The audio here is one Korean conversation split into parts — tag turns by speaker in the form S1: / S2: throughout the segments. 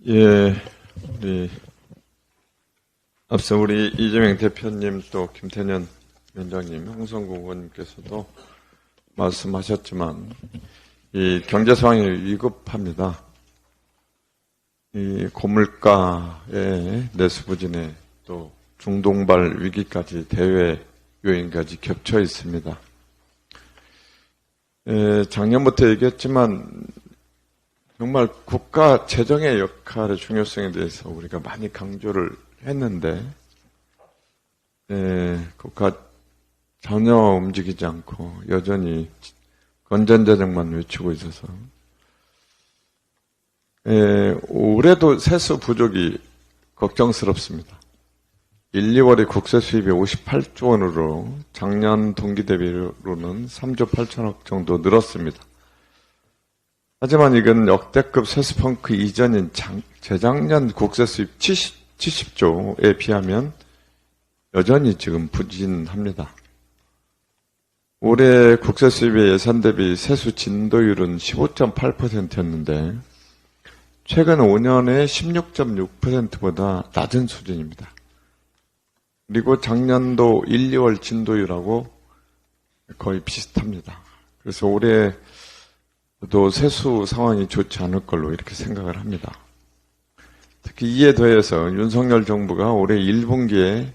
S1: 예, 앞서 우리 이재명 대표님 또 김태년 위원장님, 홍성구 의원님께서도 말씀하셨지만 이 경제 상황이 위급합니다. 이 고물가의 내수부진에 또 중동발 위기까지 대외 요인까지 겹쳐 있습니다. 작년부터 얘기했지만 정말 국가 재정의 역할의 중요성에 대해서 우리가 많이 강조를 했는데 국가 전혀 움직이지 않고 여전히 건전재정만 외치고 있어서 올해도 세수 부족이 걱정스럽습니다. 1, 2월에 국세 수입이 58조 원으로 작년 동기 대비로는 3조 8천억 정도 늘었습니다. 하지만 이건 역대급 세수펑크 이전인 재작년 국세 수입 70조에 비하면 여전히 지금 부진합니다. 올해 국세 수입의 예산 대비 세수 진도율은 15.8%였는데 최근 5년에 16.6%보다 낮은 수준입니다. 그리고 작년도 1, 2월 진도율하고 거의 비슷합니다. 그래서 올해 또 세수 상황이 좋지 않을 걸로 이렇게 생각을 합니다. 특히 이에 더해서 윤석열 정부가 올해 1분기에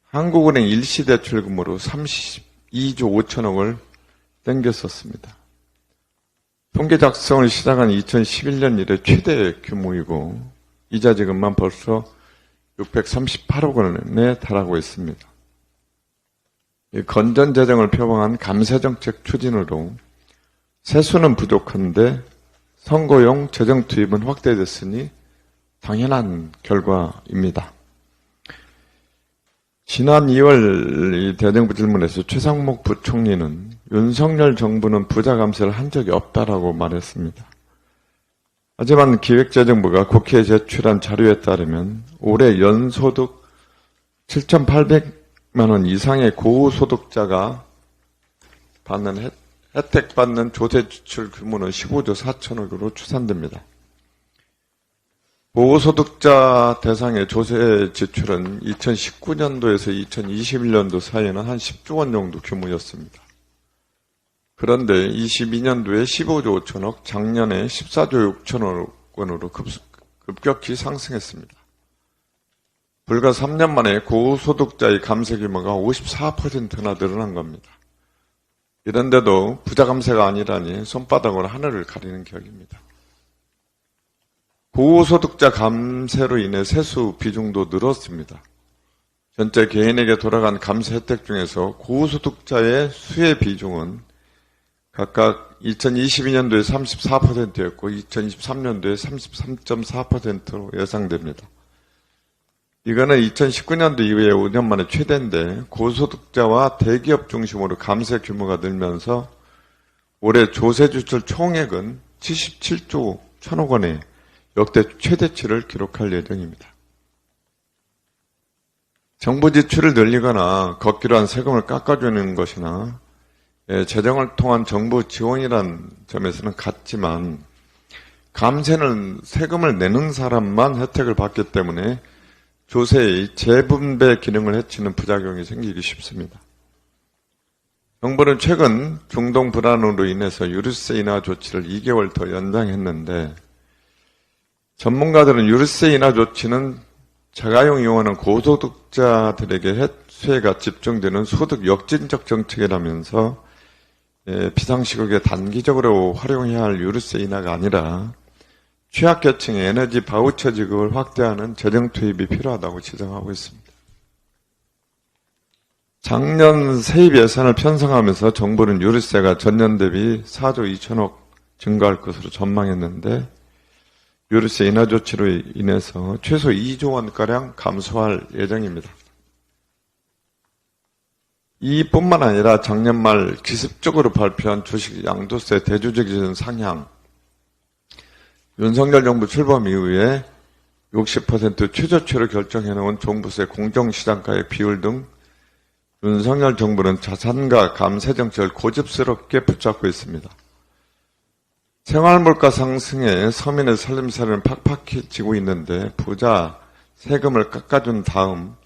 S1: 한국은행 일시대출금으로 32조 5천억을 땡겼었습니다. 통계 작성을 시작한 2011년 이래 최대 규모이고 이자 지급만 벌써 638억 원에 달하고 있습니다. 건전재정을 표방한 감세정책 추진으로 세수는 부족한데 선거용 재정 투입은 확대됐으니 당연한 결과입니다. 지난 2월 이 대정부 질문에서 최상목 부총리는 윤석열 정부는 부자 감세를 한 적이 없다라고 말했습니다. 하지만 기획재정부가 국회에 제출한 자료에 따르면 올해 연소득 7,800만 원 이상의 고소득자가 혜택 받는 조세 지출 규모는 15조 4천억으로 추산됩니다. 고소득자 대상의 조세 지출은 2019년도에서 2021년도 사이에는 한 10조 원 정도 규모였습니다. 그런데 22년도에 15조 5천억, 작년에 14조 6천억 원으로 급격히 상승했습니다. 불과 3년 만에 고소득자의 감세 규모가 54%나 늘어난 겁니다. 이런데도 부자 감세가 아니라니 손바닥으로 하늘을 가리는 격입니다. 고소득자 감세로 인해 세수 비중도 늘었습니다. 전체 개인에게 돌아간 감세 혜택 중에서 고소득자의 수혜 비중은 각각 2022년도에 34%였고 2023년도에 33.4%로 예상됩니다. 이거는 2019년도 이후에 5년 만에 최대인데 고소득자와 대기업 중심으로 감세 규모가 늘면서 올해 조세 지출 총액은 77조 1천억 원의 역대 최대치를 기록할 예정입니다. 정부 지출을 늘리거나 걷기로 한 세금을 깎아주는 것이나 재정을 통한 정부 지원이란 점에서는 같지만 감세는 세금을 내는 사람만 혜택을 받기 때문에 조세의 재분배 기능을 해치는 부작용이 생기기 쉽습니다. 정부는 최근 중동 불안으로 인해서 유류세 인하 조치를 2개월 더 연장했는데 전문가들은 유류세 인하 조치는 자가용 이용하는 고소득자들에게 세가 집중되는 소득 역진적 정책이라면서 비상시국에 단기적으로 활용해야 할 유류세 인하가 아니라 취약계층의 에너지 바우처 지급을 확대하는 재정 투입이 필요하다고 지적하고 있습니다. 작년 세입 예산을 편성하면서 정부는 유류세가 전년 대비 4조 2천억 증가할 것으로 전망했는데 유류세 인하 조치로 인해서 최소 2조 원가량 감소할 예정입니다. 이뿐만 아니라 작년 말 기습적으로 발표한 주식 양도세 대주주 기준 상향, 윤석열 정부 출범 이후에 60% 최저치로 결정해놓은 종부세 공정시장가의 비율 등 윤석열 정부는 자산가 감세 정책을 고집스럽게 붙잡고 있습니다. 생활물가 상승에 서민의 살림살이는 팍팍히 지고 있는데 부자 세금을 깎아준 다음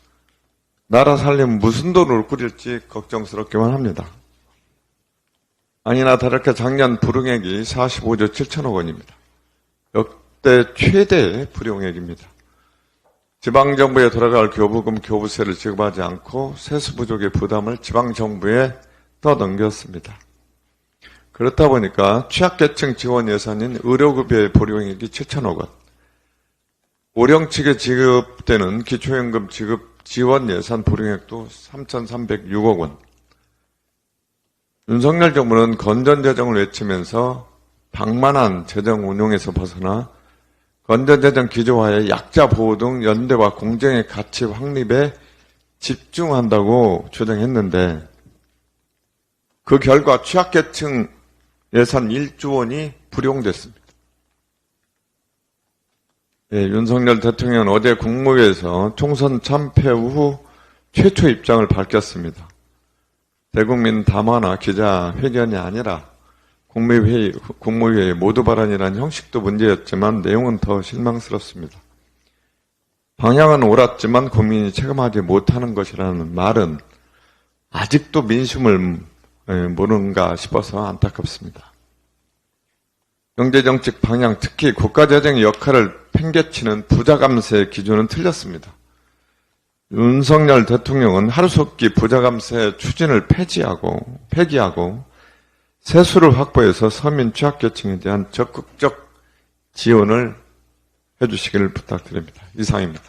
S1: 나라 살림 무슨 돈으로 꾸릴지 걱정스럽기만 합니다. 아니나 다를까 작년 불용액이 45조 7천억 원입니다. 역대 최대 불용액입니다. 지방정부에 돌아갈 교부금, 교부세를 지급하지 않고 세수 부족의 부담을 지방정부에 떠넘겼습니다. 그렇다 보니까 취약계층 지원 예산인 의료급여의 불용액이 7천억 원, 고령 측에 지급되는 기초연금 지급 지원 예산 불용액도 3,306억 원. 윤석열 정부는 건전재정을 외치면서 방만한 재정 운용에서 벗어나 건전재정 기조화의 약자 보호 등 연대와 공정의 가치 확립에 집중한다고 주장했는데 그 결과 취약계층 예산 1조 원이 불용됐습니다. 윤석열 대통령은 어제 국무회에서 총선 참패 후 최초 입장을 밝혔습니다. 대국민 담화나 기자회견이 아니라 국무회의 모두 발언이란 형식도 문제였지만 내용은 더 실망스럽습니다. 방향은 옳았지만 국민이 체감하지 못하는 것이라는 말은 아직도 민심을 모르는가 싶어서 안타깝습니다. 경제정책 방향, 특히 국가재정의 역할을 팽개치는 부자감세 기준은 틀렸습니다. 윤석열 대통령은 하루속히 부자감세 추진을 폐기하고 세수를 확보해서 서민 취약계층에 대한 적극적 지원을 해주시기를 부탁드립니다. 이상입니다.